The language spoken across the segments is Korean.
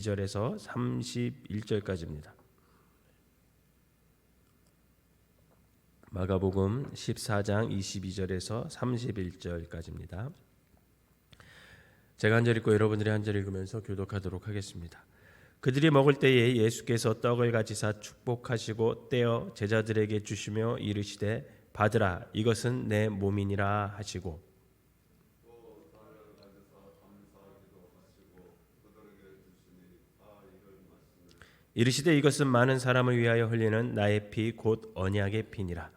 2절에서 31절까지입니다. 마가복음 14장 22절에서 31절까지입니다. 제가 한 절 읽고 여러분들이 한 절 읽으면서 교독하도록 하겠습니다. 그들이 먹을 때에 예수께서 떡을 가지사 축복하시고 떼어 제자들에게 주시며 이르시되 받으라 이것은 내 몸이니라 하시고 이르시되 이것은 많은 사람을 위하여 흘리는 나의 피 곧 언약의 피니라.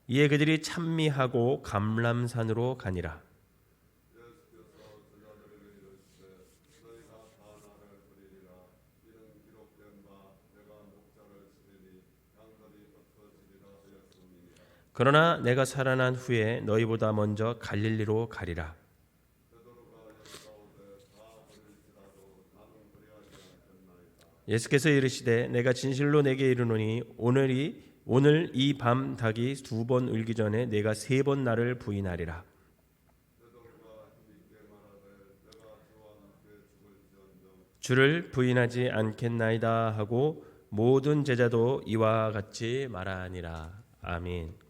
이에 그들이 찬미하고 감람산으로 가니라. 그러나 내가 살아난 후에 너희보다 먼저 갈릴리로 가리라. 예수께서 이르시되 내가 진실로 내게 이르노니 오늘 이 밤 닭이 2번 울기 전에 내가 3번 나를 부인하리라. 주를 부인하지 않겠나이다 하고 모든 제자도 이와 같이 말하니라. 아멘.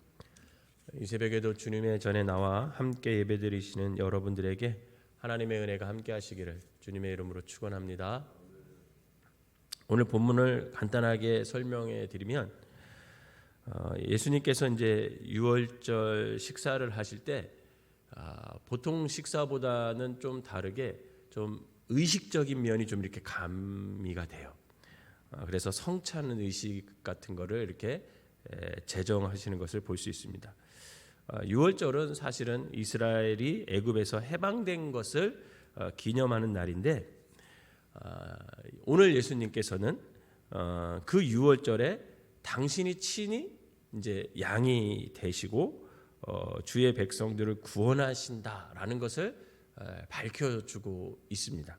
이 새벽에도 주님의 전에 나와 함께 예배드리시는 여러분들에게 하나님의 은혜가 함께 하시기를 주님의 이름으로 축원합니다. 오늘 본문을 간단하게 설명해 드리면 예수님께서 이제 유월절 식사를 하실 때 보통 식사보다는 좀 다르게 좀 의식적인 면이 좀 이렇게 가미가 돼요. 그래서 성찬 의식 같은 거를 이렇게 제정하시는 것을 볼 수 있습니다. 유월절은 사실은 이스라엘이 애굽에서 해방된 것을 기념하는 날인데 오늘 예수님께서는 그 유월절에 당신이 친히 이제 양이 되시고 주의 백성들을 구원하신다라는 것을 밝혀주고 있습니다.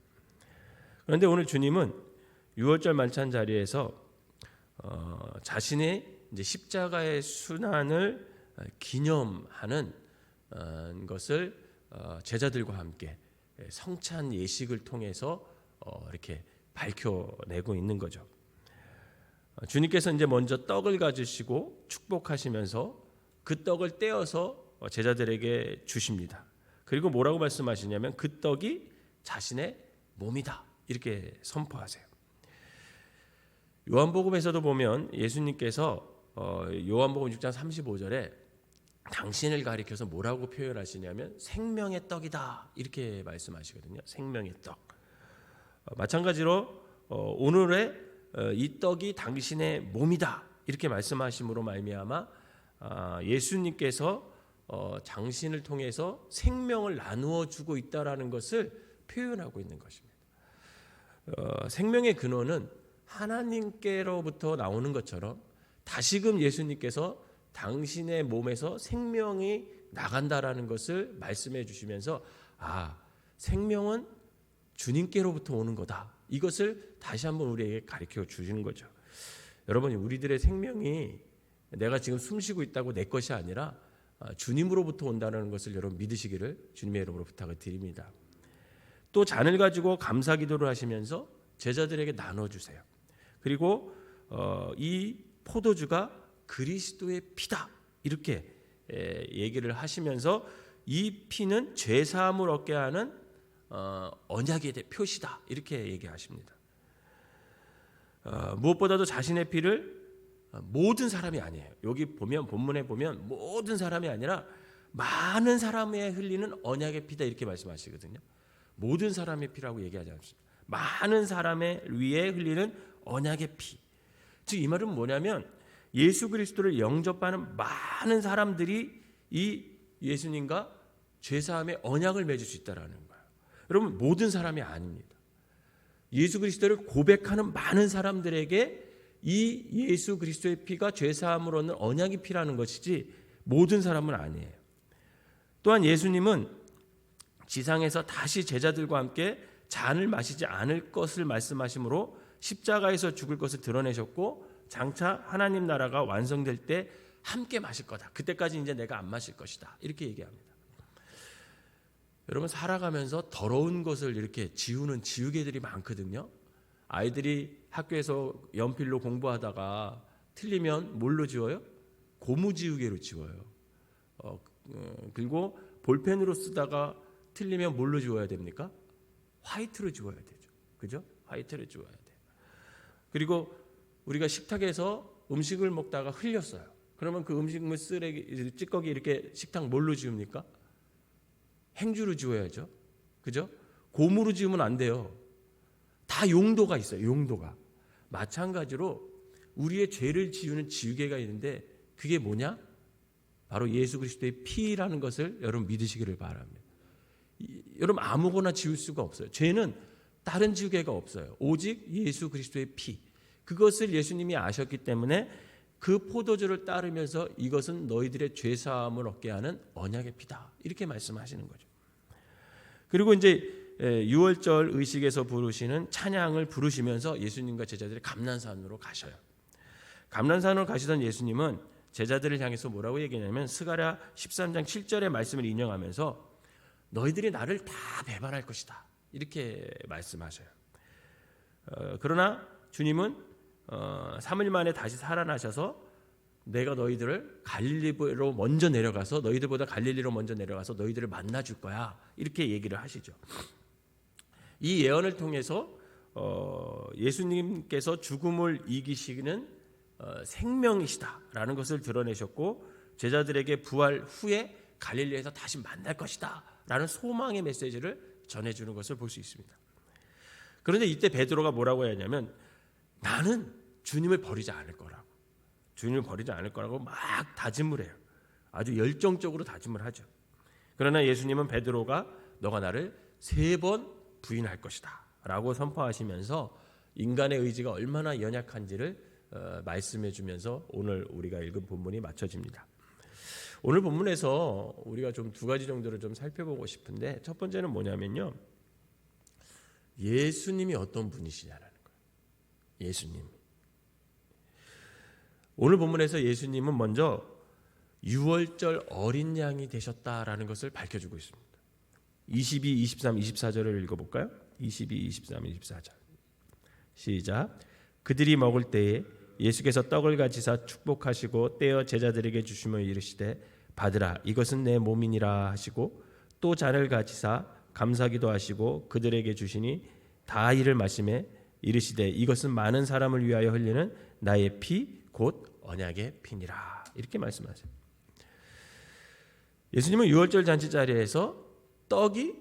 그런데 오늘 주님은 유월절 만찬 자리에서 자신의 이제 십자가의 순환을 기념하는 것을 제자들과 함께 성찬 예식을 통해서 이렇게 밝혀내고 있는 거죠. 주님께서 이제 먼저 떡을 가지시고 축복하시면서 그 떡을 떼어서 제자들에게 주십니다. 그리고 뭐라고 말씀하시냐면 그 떡이 자신의 몸이다 이렇게 선포하세요. 요한복음에서도 보면 예수님께서 요한복음 6장 35절에 당신을 가리켜서 뭐라고 표현하시냐면 생명의 떡이다 이렇게 말씀하시거든요. 생명의 떡. 마찬가지로 오늘의 이 떡이 당신의 몸이다 이렇게 말씀하심으로 말미암아 예수님께서 당신을 통해서 생명을 나누어 주고 있다라는 것을 표현하고 있는 것입니다. 생명의 근원은 하나님께로부터 나오는 것처럼 다시금 예수님께서 당신의 몸에서 생명이 나간다라는 것을 말씀해 주시면서 생명은 주님께로부터 오는 거다. 이것을 다시 한번 우리에게 가르쳐 주시는 거죠. 여러분, 우리들의 생명이 내가 지금 숨쉬고 있다고 내 것이 아니라 주님으로부터 온다는 것을 여러분 믿으시기를 주님의 이름으로 부탁을 드립니다. 또 잔을 가지고 감사 기도를 하시면서 제자들에게 나눠주세요. 그리고 이 포도주가 그리스도의 피다 이렇게 얘기를 하시면서 이 피는 죄사함을 얻게 하는 언약의 표시다 이렇게 얘기하십니다. 무엇보다도 자신의 피를 모든 사람이 아니에요. 여기 보면 본문에 보면 모든 사람이 아니라 많은 사람에 흘리는 언약의 피다 이렇게 말씀하시거든요. 모든 사람의 피라고 얘기하지 않습니다. 많은 사람의 위에 흘리는 언약의 피. 즉 이 말은 뭐냐면 예수 그리스도를 영접하는 많은 사람들이 이 예수님과 죄사함의 언약을 맺을 수 있다라는 거예요. 여러분 모든 사람이 아닙니다. 예수 그리스도를 고백하는 많은 사람들에게 이 예수 그리스도의 피가 죄사함을 얻는 언약의 피라는 것이지 모든 사람은 아니에요. 또한 예수님은 지상에서 다시 제자들과 함께 잔을 마시지 않을 것을 말씀하시므로 십자가에서 죽을 것을 드러내셨고 장차 하나님 나라가 완성될 때 함께 마실 거다. 그때까지 이제 내가 안 마실 것이다. 이렇게 얘기합니다. 여러분 살아가면서 더러운 것을 이렇게 지우는 지우개들이 많거든요. 아이들이 학교에서 연필로 공부하다가 틀리면 뭘로 지워요? 고무지우개로 지워요. 그리고 볼펜으로 쓰다가 틀리면 뭘로 지워야 됩니까? 화이트로 지워야 되죠. 그죠? 화이트로 지워야 돼요. 그리고 우리가 식탁에서 음식을 먹다가 흘렸어요. 그러면 그 음식물 쓰레기, 찌꺼기 이렇게 식탁 뭘로 지웁니까? 행주로 지워야죠. 그죠? 고무로 지우면 안 돼요. 다 용도가 있어요. 용도가. 마찬가지로 우리의 죄를 지우는 지우개가 있는데 그게 뭐냐? 바로 예수 그리스도의 피라는 것을 여러분 믿으시기를 바랍니다. 여러분 아무거나 지울 수가 없어요. 죄는 다른 지우개가 없어요. 오직 예수 그리스도의 피. 그것을 예수님이 아셨기 때문에 그 포도주를 따르면서 이것은 너희들의 죄 사함을 얻게 하는 언약의 피다. 이렇게 말씀하시는 거죠. 그리고 이제 6월절 의식에서 부르시는 찬양을 부르시면서 예수님과 제자들이 감난산으로 가셔요. 감난산으로 가시던 예수님은 제자들을 향해서 뭐라고 얘기하냐면 스가랴 13장 7절의 말씀을 인용하면서 너희들이 나를 다 배반할 것이다. 이렇게 말씀하셔요. 그러나 주님은 3일 만에 다시 살아나셔서 내가 너희들을 갈릴리로 먼저 내려가서 너희들보다 갈릴리로 먼저 내려가서 너희들을 만나줄 거야. 이렇게 얘기를 하시죠. 이 예언을 통해서 예수님께서 죽음을 이기시는 생명이시다라는 것을 드러내셨고 제자들에게 부활 후에 갈릴리에서 다시 만날 것이다 라는 소망의 메시지를 전해주는 것을 볼 수 있습니다. 그런데 이때 베드로가 뭐라고 하냐면 나는 주님을 버리지 않을 거라고, 주님을 버리지 않을 거라고 막 다짐을 해요. 아주 열정적으로 다짐을 하죠. 그러나 예수님은 베드로가 너가 나를 3번 부인할 것이다 라고 선포하시면서 인간의 의지가 얼마나 연약한지를 말씀해 주면서 오늘 우리가 읽은 본문이 마쳐집니다. 오늘 본문에서 우리가 좀 2가지 정도를 좀 살펴보고 싶은데 첫 번째는 뭐냐면요. 예수님이 어떤 분이시냐라는 거예요. 예수님. 오늘 본문에서 예수님은 먼저 6월절 어린 양이 되셨다라는 것을 밝혀주고 있습니다. 22, 23, 24절을 읽어볼까요? 22, 23, 24절 시작. 그들이 먹을 때에 예수께서 떡을 가지사 축복하시고 떼어 제자들에게 주시며 이르시되 받으라 이것은 내 몸이니라 하시고 또 잔을 가지사 감사기도 하시고 그들에게 주시니 다 이를 마시매 이르시되 이것은 많은 사람을 위하여 흘리는 나의 피 곧 언약의 피니라 이렇게 말씀하세요. 예수님은 6월절 잔치 자리에서 떡이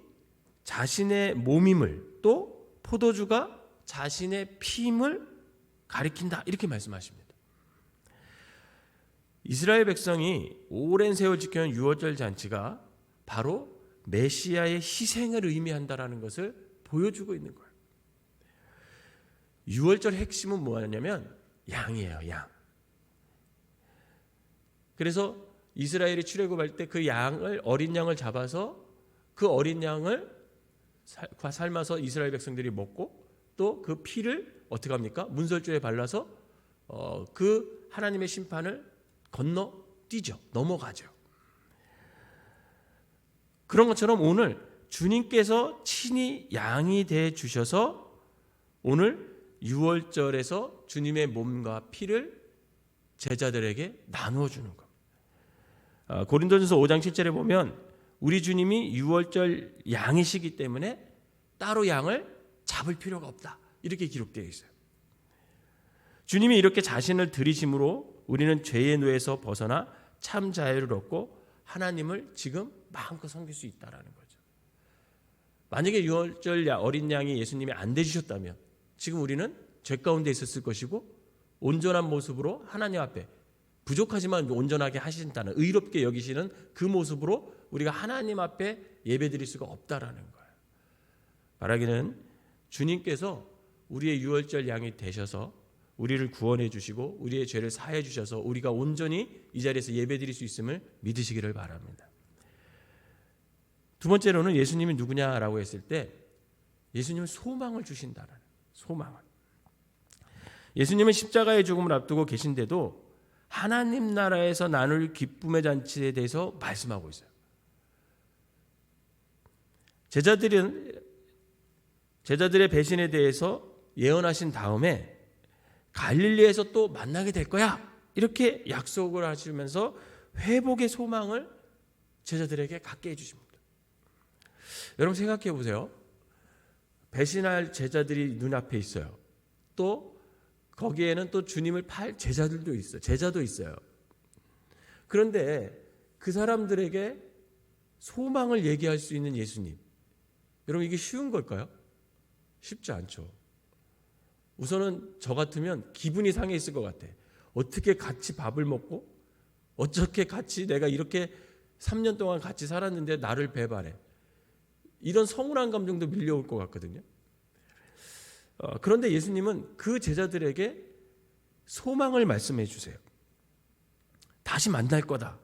자신의 몸임을 또 포도주가 자신의 피임을 가리킨다 이렇게 말씀하십니다. 이스라엘 백성이 오랜 세월 지켜온 6월절 잔치가 바로 메시아의 희생을 의미한다라는 것을 보여주고 있는 거예요. 6월절 핵심은 뭐냐면 양이에요. 양. 그래서 이스라엘이 출애굽할 때 그 양을 어린 양을 잡아서 그 어린 양을 삶아서 이스라엘 백성들이 먹고 또 그 피를 어떻게 합니까? 문설주에 발라서 그 하나님의 심판을 건너뛰죠. 넘어가죠. 그런 것처럼 오늘 주님께서 친히 양이 돼 주셔서 오늘 6월절에서 주님의 몸과 피를 제자들에게 나누어 주는 겁니다. 고린도전서 5장 7절에 보면 우리 주님이 6월절 양이시기 때문에 따로 양을 잡을 필요가 없다. 이렇게 기록되어 있어요. 주님이 이렇게 자신을 들이심으로 우리는 죄의 노예에서 벗어나 참 자유를 얻고 하나님을 지금 마음껏 섬길 수 있다는 거죠. 만약에 6월절 어린 양이 예수님이 안 되주셨다면 지금 우리는 죄 가운데 있었을 것이고 온전한 모습으로 하나님 앞에 부족하지만 온전하게 하신다는 의롭게 여기시는 그 모습으로 우리가 하나님 앞에 예배드릴 수가 없다라는 거예요. 말하기는 주님께서 우리의 6월절 양이 되셔서 우리를 구원해 주시고 우리의 죄를 사해 주셔서 우리가 온전히 이 자리에서 예배드릴 수 있음을 믿으시기를 바랍니다. 두 번째로는 예수님이 누구냐라고 했을 때 예수님은 소망을 주신다는 소망을. 예수님은 십자가의 죽음을 앞두고 계신데도 하나님 나라에서 나눌 기쁨의 잔치에 대해서 말씀하고 있어요. 제자들의 배신에 대해서 예언하신 다음에 갈릴리에서 또 만나게 될 거야, 이렇게 약속을 하시면서 회복의 소망을 제자들에게 갖게 해주십니다. 여러분 생각해 보세요. 배신할 제자들이 눈앞에 있어요. 또 거기에는 또 주님을 팔 제자들도 있어요. 제자도 있어요. 그런데 그 사람들에게 소망을 얘기할 수 있는 예수님, 여러분 이게 쉬운 걸까요? 쉽지 않죠. 우선은 저 같으면 기분이 상해 있을 것 같아. 어떻게 같이 밥을 먹고, 어떻게 같이 내가 이렇게 3년 동안 같이 살았는데 나를 배반해. 이런 서운한 감정도 밀려올 것 같거든요. 그런데 예수님은 그 제자들에게 소망을 말씀해 주세요. 다시 만날 거다.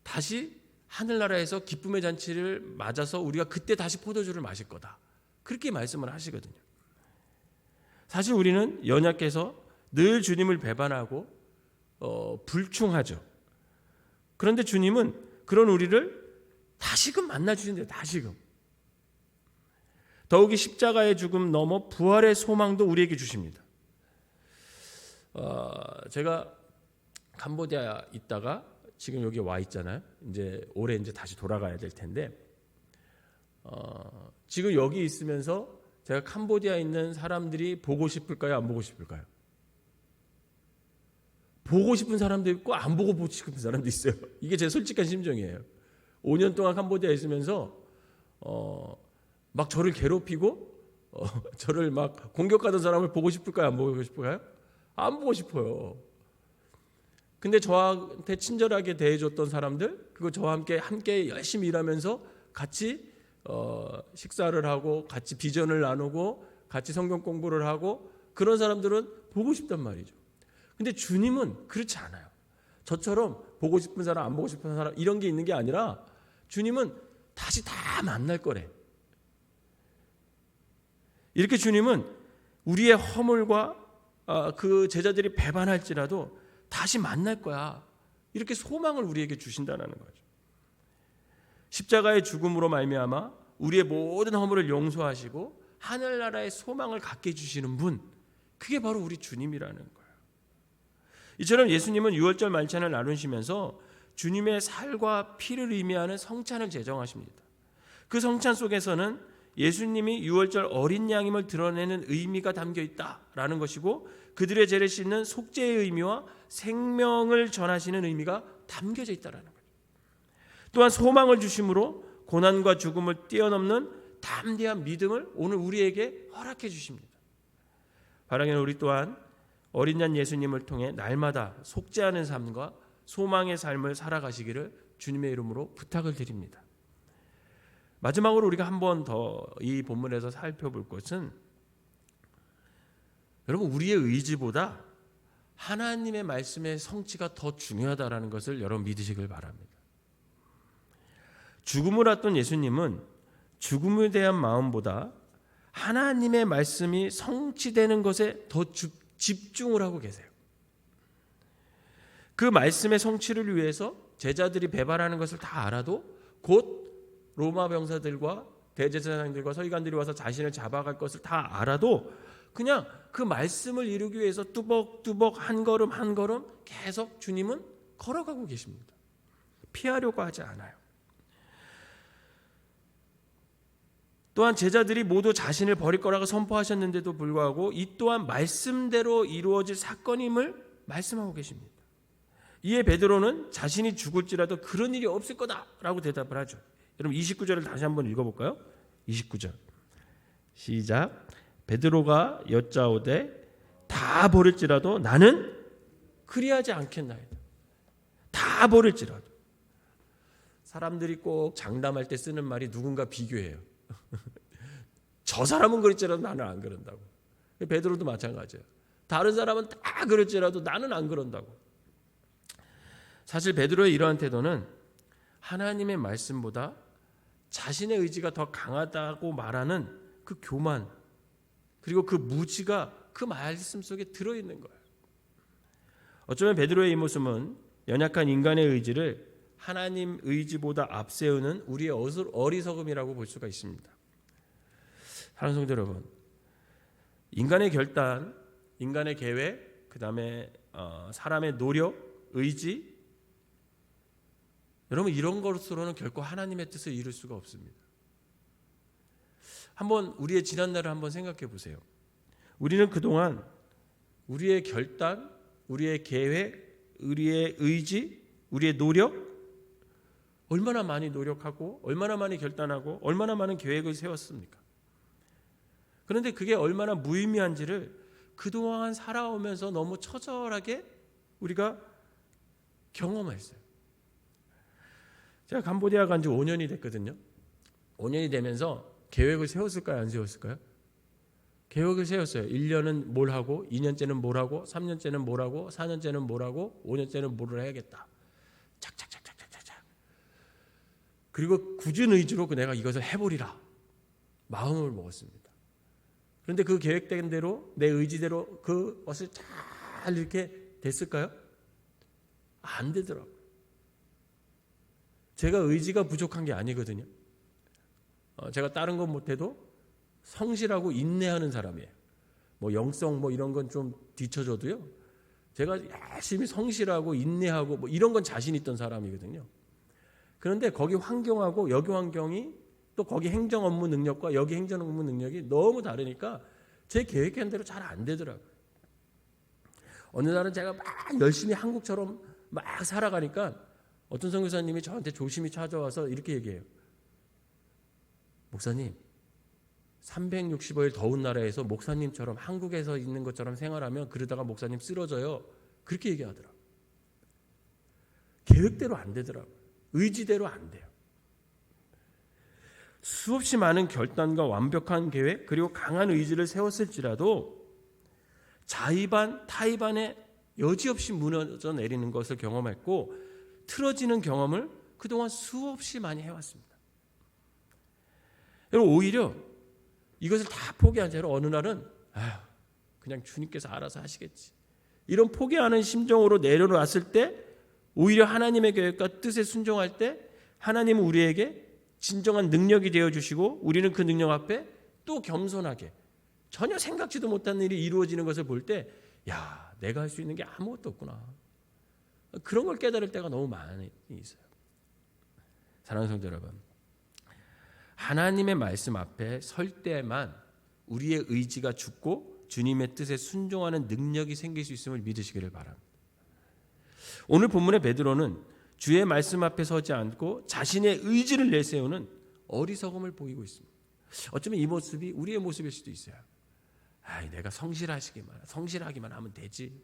다시 하늘나라에서 기쁨의 잔치를 맞아서 우리가 그때 다시 포도주를 마실 거다. 그렇게 말씀을 하시거든요. 사실 우리는 연약해서 늘 주님을 배반하고 불충하죠. 그런데 주님은 그런 우리를 다시금 만나 주신대요. 다시금. 더욱이 십자가의 죽음 넘어 부활의 소망도 우리에게 주십니다. 제가 캄보디아 있다가 지금 여기 와 있잖아요. 이제 올해 이제 다시 돌아가야 될 텐데, 지금 여기 있으면서 제가 캄보디아에 있는 사람들이 보고 싶을까요? 안 보고 싶을까요? 보고 싶은 사람도 있고 안 보고 싶은 사람도 있어요. 이게 제 솔직한 심정이에요. 5년 동안 캄보디아에 있으면서 막 저를 괴롭히고 저를 막 공격하던 사람을 보고 싶을까요? 안 보고 싶을까요? 안 보고 싶어요. 근데 저한테 친절하게 대해줬던 사람들, 그리고 저와 함께 열심히 일하면서 같이 식사를 하고 같이 비전을 나누고 같이 성경 공부를 하고 그런 사람들은 보고 싶단 말이죠. 근데 주님은 그렇지 않아요. 저처럼 보고 싶은 사람, 안 보고 싶은 사람 이런 게 있는 게 아니라 주님은 다시 다 만날 거래. 이렇게 주님은 우리의 허물과 그 제자들이 배반할지라도 다시 만날 거야. 이렇게 소망을 우리에게 주신다는 거죠. 십자가의 죽음으로 말미암아 우리의 모든 허물을 용서하시고 하늘나라의 소망을 갖게 해주시는 분, 그게 바로 우리 주님이라는 거예요. 이처럼 예수님은 유월절 만찬을 나누시면서 주님의 살과 피를 의미하는 성찬을 제정하십니다. 그 성찬 속에서는 예수님이 유월절 어린 양임을 드러내는 의미가 담겨 있다라는 것이고, 그들의 죄를 씻는 속죄의 의미와 생명을 전하시는 의미가 담겨져 있다라는 거죠. 또한 소망을 주심으로 고난과 죽음을 뛰어넘는 담대한 믿음을 오늘 우리에게 허락해 주십니다. 바라기는 우리 또한 어린 양 예수님을 통해 날마다 속죄하는 삶과 소망의 삶을 살아가시기를 주님의 이름으로 부탁을 드립니다. 마지막으로 우리가 한 번 더 이 본문에서 살펴볼 것은, 여러분 우리의 의지보다 하나님의 말씀의 성취가 더 중요하다는 것을 여러분 믿으시길 바랍니다. 죽음을 앞둔 예수님은 죽음에 대한 마음보다 하나님의 말씀이 성취되는 것에 더 집중을 하고 계세요. 그 말씀의 성취를 위해서 제자들이 배반하는 것을 다 알아도 곧 로마 병사들과 대제사장들과 서기관들이 와서 자신을 잡아갈 것을 다 알아도 그냥 그 말씀을 이루기 위해서 뚜벅뚜벅 한 걸음 한 걸음 계속 주님은 걸어가고 계십니다. 피하려고 하지 않아요. 또한 제자들이 모두 자신을 버릴 거라고 선포하셨는데도 불구하고 이 또한 말씀대로 이루어질 사건임을 말씀하고 계십니다. 이에 베드로는 자신이 죽을지라도 그런 일이 없을 거다라고 대답을 하죠. 여러분 29절을 다시 한번 읽어볼까요? 29절 시작. 베드로가 여짜오되 다 버릴지라도 나는 그리하지 않겠나이다. 다 버릴지라도. 사람들이 꼭 장담할 때 쓰는 말이 누군가 비교해요. 저 사람은 그럴지라도 나는 안 그런다고. 베드로도 마찬가지예요. 다른 사람은 다 그럴지라도 나는 안 그런다고. 사실 베드로의 이러한 태도는 하나님의 말씀보다 자신의 의지가 더 강하다고 말하는 그 교만, 그리고 그 무지가 그 말씀 속에 들어있는 거예요. 어쩌면 베드로의 이 모습은 연약한 인간의 의지를 하나님 의지보다 앞세우는 우리의 어리석음이라고 볼 수가 있습니다. 사랑하는 성도 여러분, 인간의 결단, 인간의 계획, 그 다음에 사람의 노력, 의지, 여러분 이런 것으로는 결코 하나님의 뜻을 이룰 수가 없습니다. 한번 우리의 지난날을 한번 생각해 보세요. 우리는 그동안 우리의 결단, 우리의 계획, 우리의 의지, 우리의 노력, 얼마나 많이 노력하고 얼마나 많이 결단하고 얼마나 많은 계획을 세웠습니까? 그런데 그게 얼마나 무의미한지를 그동안 살아오면서 너무 처절하게 우리가 경험했어요. 제가 캄보디아 간 지 5년이 됐거든요. 5년이 되면서 계획을 세웠을까요? 안 세웠을까요? 계획을 세웠어요. 1년은 뭘 하고 2년째는 뭘 하고 3년째는 뭘 하고 4년째는 뭘 하고 5년째는 뭐를 해야겠다. 착착착착착착. 그리고 굳은 의지로 내가 이것을 해보리라 마음을 먹었습니다. 그런데 그 계획된 대로 내 의지대로 그것을 잘 이렇게 됐을까요? 안 되더라고요. 제가 의지가 부족한 게 아니거든요. 제가 다른 건 못해도 성실하고 인내하는 사람이에요. 뭐 영성 뭐 이런 건 좀 뒤쳐져도요. 제가 열심히 성실하고 인내하고 뭐 이런 건 자신 있던 사람이거든요. 그런데 거기 환경하고 여기 환경이 또 거기 행정 업무 능력과 여기 행정 업무 능력이 너무 다르니까 제 계획한 대로 잘 안 되더라고요. 어느 날은 제가 막 열심히 한국처럼 막 살아가니까 어떤 선교사님이 저한테 조심히 찾아와서 이렇게 얘기해요. 목사님, 365일 더운 나라에서 목사님처럼 한국에서 있는 것처럼 생활하면 그러다가 목사님 쓰러져요. 그렇게 얘기하더라고요. 계획대로 안 되더라고요. 의지대로 안 돼요. 수없이 많은 결단과 완벽한 계획 그리고 강한 의지를 세웠을지라도 자의반 타의반에 여지없이 무너져 내리는 것을 경험했고 틀어지는 경험을 그동안 수없이 많이 해왔습니다. 여러분 오히려 이것을 다 포기한 채로 어느 날은 그냥 주님께서 알아서 하시겠지 이런 포기하는 심정으로 내려놨을 때 오히려 하나님의 계획과 뜻에 순종할 때 하나님은 우리에게 진정한 능력이 되어주시고 우리는 그 능력 앞에 또 겸손하게 전혀 생각지도 못한 일이 이루어지는 것을 볼 때 내가 할 수 있는 게 아무것도 없구나. 그런 걸 깨달을 때가 너무 많이 있어요. 사랑하는 성도 여러분, 하나님의 말씀 앞에 설 때만 우리의 의지가 죽고 주님의 뜻에 순종하는 능력이 생길 수 있음을 믿으시기를 바랍니다. 오늘 본문의 베드로는 주의 말씀 앞에 서지 않고 자신의 의지를 내세우는 어리석음을 보이고 있습니다. 어쩌면 이 모습이 우리의 모습일 수도 있어요. 내가 성실하기만 하면 되지.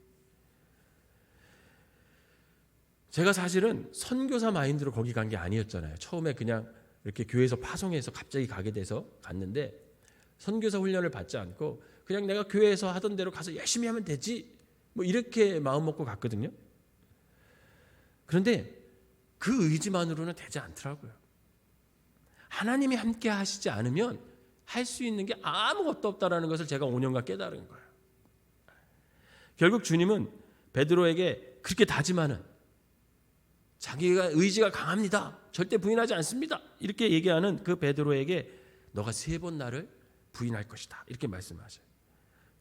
제가 사실은 선교사 마인드로 거기 간 게 아니었잖아요. 처음에 그냥 이렇게 교회에서 파송해서 갑자기 가게 돼서 갔는데 선교사 훈련을 받지 않고 그냥 내가 교회에서 하던 대로 가서 열심히 하면 되지 뭐 이렇게 마음 먹고 갔거든요. 그런데 그 의지만으로는 되지 않더라고요. 하나님이 함께 하시지 않으면 할 수 있는 게 아무것도 없다라는 것을 제가 5년간 깨달은 거예요. 결국 주님은 베드로에게 그렇게 다짐하는 자기가 의지가 강합니다. 절대 부인하지 않습니다. 이렇게 얘기하는 그 베드로에게 너가 3번 나를 부인할 것이다. 이렇게 말씀하셔요.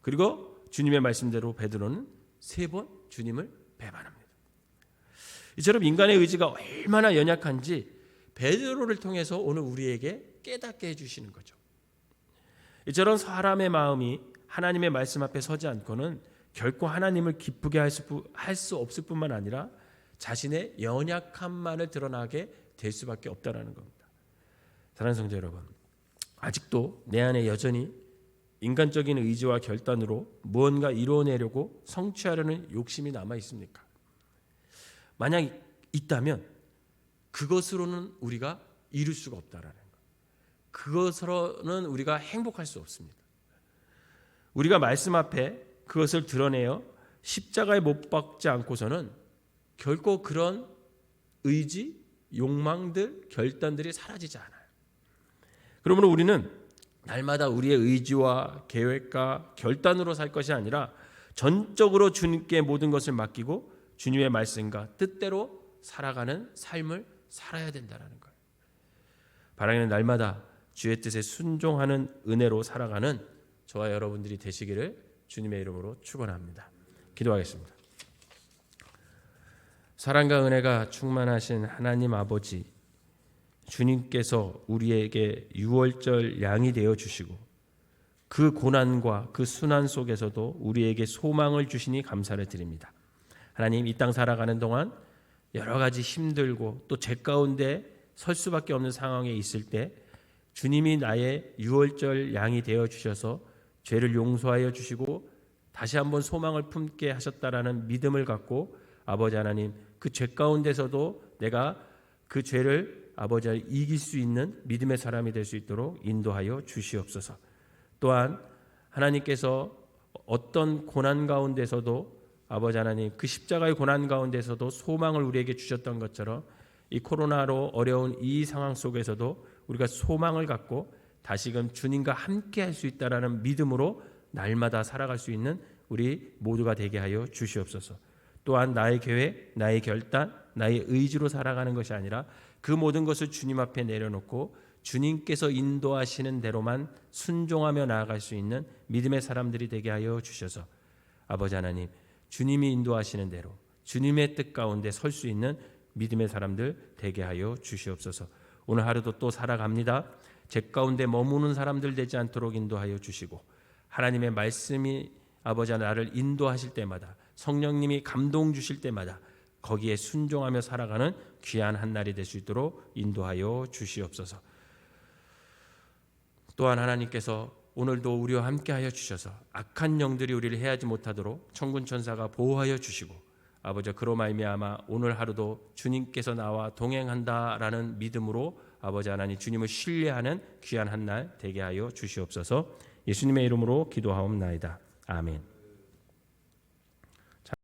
그리고 주님의 말씀대로 베드로는 3번 주님을 배반합니다. 이처럼 인간의 의지가 얼마나 연약한지 베드로를 통해서 오늘 우리에게 깨닫게 해주시는 거죠. 이처럼 사람의 마음이 하나님의 말씀 앞에 서지 않고는 결코 하나님을 기쁘게 할 수 없을 뿐만 아니라 자신의 연약함만을 드러나게 될 수밖에 없다는 겁니다. 사랑하는 성도 여러분, 아직도 내 안에 여전히 인간적인 의지와 결단으로 무언가 이루어내려고 성취하려는 욕심이 남아 있습니까? 만약 있다면 그것으로는 우리가 이룰 수가 없다라는 것. 그것으로는 우리가 행복할 수 없습니다. 우리가 말씀 앞에 그것을 드러내어 십자가에 못 박지 않고서는 결코 그런 의지, 욕망들, 결단들이 사라지지 않아요. 그러므로 우리는 날마다 우리의 의지와 계획과 결단으로 살 것이 아니라 전적으로 주님께 모든 것을 맡기고 주님의 말씀과 뜻대로 살아가는 삶을 살아야 된다는 거예요. 바라기는 날마다 주의 뜻에 순종하는 은혜로 살아가는 저와 여러분들이 되시기를 주님의 이름으로 축원합니다. 기도하겠습니다. 사랑과 은혜가 충만하신 하나님 아버지, 주님께서 우리에게 유월절 양이 되어 주시고 그 고난과 그 순환 속에서도 우리에게 소망을 주시니 감사를 드립니다. 하나님, 이 땅 살아가는 동안 여러 가지 힘들고 또 죄 가운데 설 수밖에 없는 상황에 있을 때 주님이 나의 유월절 양이 되어 주셔서 죄를 용서하여 주시고 다시 한번 소망을 품게 하셨다라는 믿음을 갖고 아버지 하나님, 그 죄 가운데서도 내가 그 죄를 아버지 하나님 이길 수 있는 믿음의 사람이 될 수 있도록 인도하여 주시옵소서. 또한 하나님께서 어떤 고난 가운데서도 아버지 하나님, 그 십자가의 고난 가운데서도 소망을 우리에게 주셨던 것처럼 이 코로나로 어려운 이 상황 속에서도 우리가 소망을 갖고 다시금 주님과 함께 할 수 있다라는 믿음으로 날마다 살아갈 수 있는 우리 모두가 되게 하여 주시옵소서. 또한 나의 계획, 나의 결단, 나의 의지로 살아가는 것이 아니라 그 모든 것을 주님 앞에 내려놓고 주님께서 인도하시는 대로만 순종하며 나아갈 수 있는 믿음의 사람들이 되게 하여 주셔서 아버지 하나님, 주님이 인도하시는 대로 주님의 뜻 가운데 설 수 있는 믿음의 사람들 되게 하여 주시옵소서. 오늘 하루도 또 살아갑니다. 죄 가운데 머무는 사람들 되지 않도록 인도하여 주시고 하나님의 말씀이 아버지 나를 인도하실 때마다 성령님이 감동 주실 때마다 거기에 순종하며 살아가는 귀한 한 날이 될 수 있도록 인도하여 주시옵소서. 또한 하나님께서 오늘도 우리와 함께하여 주셔서 악한 영들이 우리를 해하지 못하도록 천군 천사가 보호하여 주시고 아버지 그로 말미암아 오늘 하루도 주님께서 나와 동행한다라는 믿음으로 아버지 하나님 주님을 신뢰하는 귀한 한 날 되게 하여 주시옵소서. 예수님의 이름으로 기도하옵나이다. 아멘.